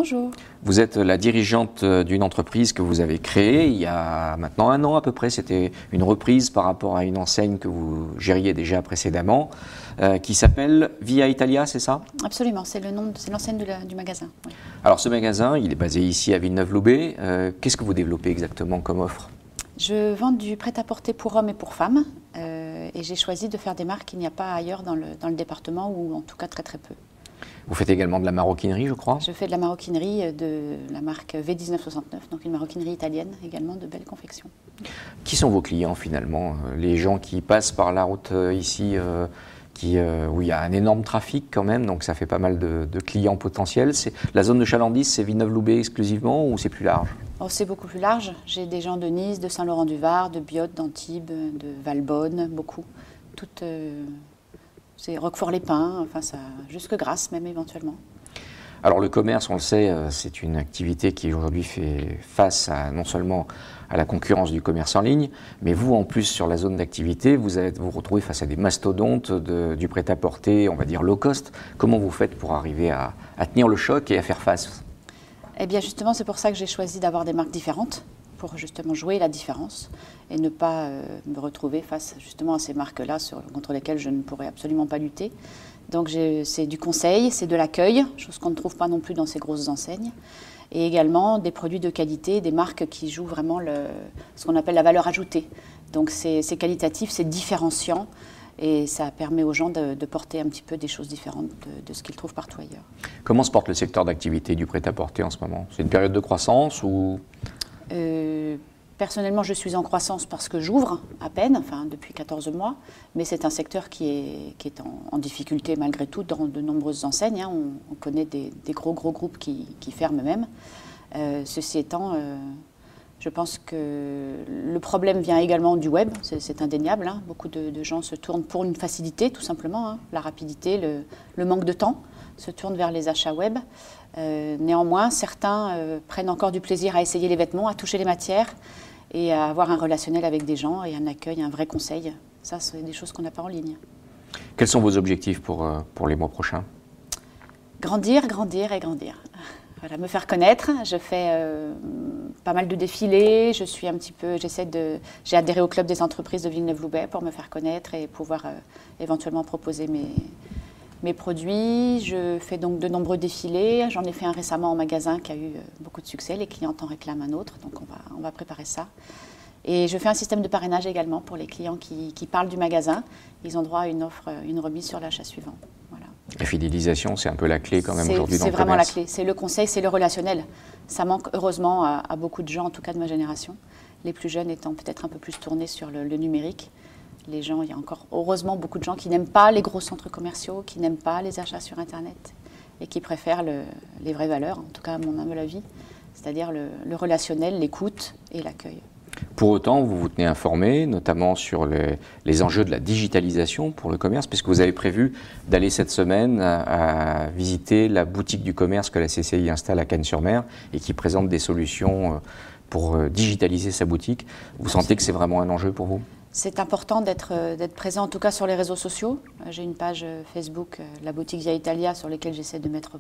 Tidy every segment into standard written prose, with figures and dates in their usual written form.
Bonjour. Vous êtes la dirigeante d'une entreprise que vous avez créée il y a maintenant 1 an à peu près. C'était une reprise par rapport à une enseigne que vous gériez déjà précédemment, qui s'appelle Via Italia, c'est ça? Absolument, c'est l'enseigne du magasin. Oui. Alors ce magasin, il est basé ici à Villeneuve-Loubet. Qu'est-ce que vous développez exactement comme offre? Je vends du prêt-à-porter pour hommes et pour femmes, et j'ai choisi de faire des marques qu'il n'y a pas ailleurs dans le département, ou en tout cas très très peu. Vous faites également de la maroquinerie, je crois? Je fais de la maroquinerie de la marque V1969, donc une maroquinerie italienne, également de belle confection. Qui sont vos clients finalement? Les gens qui passent par la route ici, où il y a un énorme trafic quand même, donc ça fait pas mal de clients potentiels. La zone de chalandise, c'est Villeneuve-Loubet exclusivement ou c'est plus large? Oh, c'est beaucoup plus large. J'ai des gens de Nice, de Saint-Laurent-du-Var, de Biot, d'Antibes, de Valbonne, beaucoup. C'est Roquefort-les-Pins, enfin ça, jusque Grasse même éventuellement. Alors le commerce, on le sait, c'est une activité qui aujourd'hui fait face non seulement à la concurrence du commerce en ligne, mais vous en plus sur la zone d'activité, vous allez vous retrouver face à des mastodontes du prêt-à-porter, on va dire low cost. Comment vous faites pour arriver à tenir le choc et à faire face? Eh bien justement, c'est pour ça que j'ai choisi d'avoir des marques différentes, pour justement jouer la différence et ne pas me retrouver face justement à ces marques-là contre lesquelles je ne pourrais absolument pas lutter. Donc c'est du conseil, c'est de l'accueil, chose qu'on ne trouve pas non plus dans ces grosses enseignes, et également des produits de qualité, des marques qui jouent vraiment ce qu'on appelle la valeur ajoutée. Donc c'est qualitatif, c'est différenciant, et ça permet aux gens de porter un petit peu des choses différentes de ce qu'ils trouvent partout ailleurs. Comment se porte le secteur d'activité du prêt-à-porter en ce moment? C'est une période de croissance ou... Personnellement, je suis en croissance parce que j'ouvre à peine, enfin depuis 14 mois, mais c'est un secteur qui est en difficulté malgré tout dans de nombreuses enseignes. Hein. On connaît des gros groupes qui ferment même. Ceci étant, je pense que le problème vient également du web, c'est indéniable. Hein. Beaucoup de gens se tournent pour une facilité, tout simplement, hein. La rapidité, le manque de temps, se tournent vers les achats web. Néanmoins, certains prennent encore du plaisir à essayer les vêtements, à toucher les matières et à avoir un relationnel avec des gens et un accueil, un vrai conseil. Ça, c'est des choses qu'on n'a pas en ligne. Quels sont vos objectifs pour les mois prochains? Grandir, grandir et grandir. Voilà, me faire connaître. Je fais pas mal de défilés. J'ai adhéré au club des entreprises de Villeneuve-Loubet pour me faire connaître et pouvoir éventuellement proposer mes produits. Je fais donc de nombreux défilés. J'en ai fait un récemment en magasin qui a eu beaucoup de succès. Les clients en réclament un autre, donc on va préparer ça. Et je fais un système de parrainage également pour les clients qui parlent du magasin. Ils ont droit à une remise sur l'achat suivant. Voilà. La fidélisation, c'est un peu la clé quand même aujourd'hui dans le commerce. C'est vraiment la clé. C'est le conseil, c'est le relationnel. Ça manque heureusement à beaucoup de gens, en tout cas de ma génération. Les plus jeunes étant peut-être un peu plus tournés sur le numérique. Les gens, il y a encore heureusement beaucoup de gens qui n'aiment pas les gros centres commerciaux, qui n'aiment pas les achats sur Internet et qui préfèrent les vraies valeurs, en tout cas à mon humble avis, c'est-à-dire le relationnel, l'écoute et l'accueil. Pour autant, vous vous tenez informé, notamment sur les enjeux de la digitalisation pour le commerce, puisque vous avez prévu d'aller cette semaine à visiter la boutique du commerce que la CCI installe à Cannes-sur-Mer et qui présente des solutions pour digitaliser sa boutique. Vous sentez que c'est vraiment un enjeu pour vous ? C'est important d'être présent, en tout cas sur les réseaux sociaux. J'ai une page Facebook, la boutique Via Italia, sur laquelle j'essaie de mettre...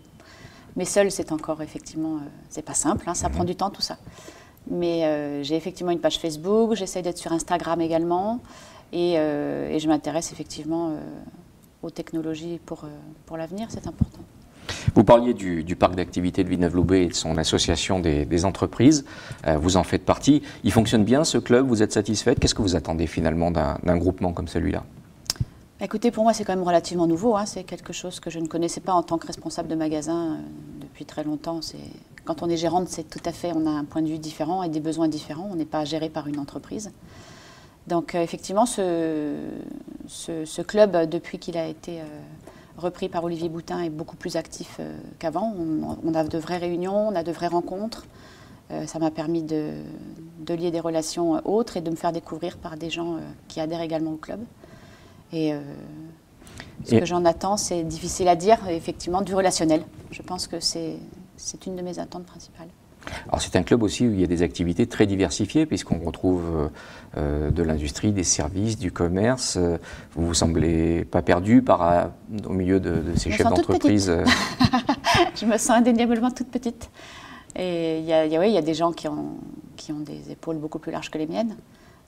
Mais seul, c'est encore effectivement... c'est pas simple, hein, ça prend du temps tout ça. Mais j'ai effectivement une page Facebook, j'essaie d'être sur Instagram également. Et je m'intéresse effectivement aux technologies pour l'avenir, c'est important. Vous parliez du parc d'activités de Villeneuve-Loubet et de son association des entreprises. Vous en faites partie. Il fonctionne bien ce club? Vous êtes satisfaite? Qu'est-ce que vous attendez finalement d'un groupement comme celui-là? Écoutez, pour moi c'est quand même relativement nouveau. Hein. C'est quelque chose que je ne connaissais pas en tant que responsable de magasin depuis très longtemps. Quand on est gérante, c'est tout à fait, on a un point de vue différent et des besoins différents. On n'est pas géré par une entreprise. Donc effectivement, ce club, depuis qu'il a été... repris par Olivier Boutin, est beaucoup plus actif qu'avant. On a de vraies réunions, on a de vraies rencontres. Ça m'a permis de lier des relations autres et de me faire découvrir par des gens qui adhèrent également au club. Et ce que j'en attends, c'est difficile à dire, effectivement, du relationnel. Je pense que c'est une de mes attentes principales. Alors c'est un club aussi où il y a des activités très diversifiées, puisqu'on retrouve de l'industrie, des services, du commerce. Vous ne vous semblez pas perdu au milieu de ces chefs d'entreprise? Je me sens indéniablement toute petite. Et il y a des gens qui ont des épaules beaucoup plus larges que les miennes.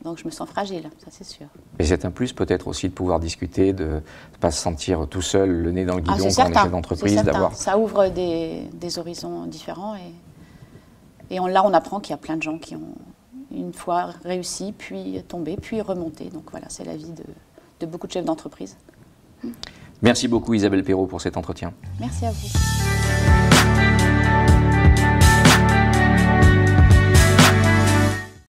Donc je me sens fragile, ça c'est sûr. Et c'est un plus peut-être aussi de pouvoir discuter, de ne pas se sentir tout seul, le nez dans le guidon quand on est chef d'entreprise. Ça ouvre des horizons différents. Et là, on apprend qu'il y a plein de gens qui ont une fois réussi, puis tombé, puis remonté. Donc voilà, c'est la vie de beaucoup de chefs d'entreprise. Merci beaucoup Isabelle Perrault pour cet entretien. Merci à vous.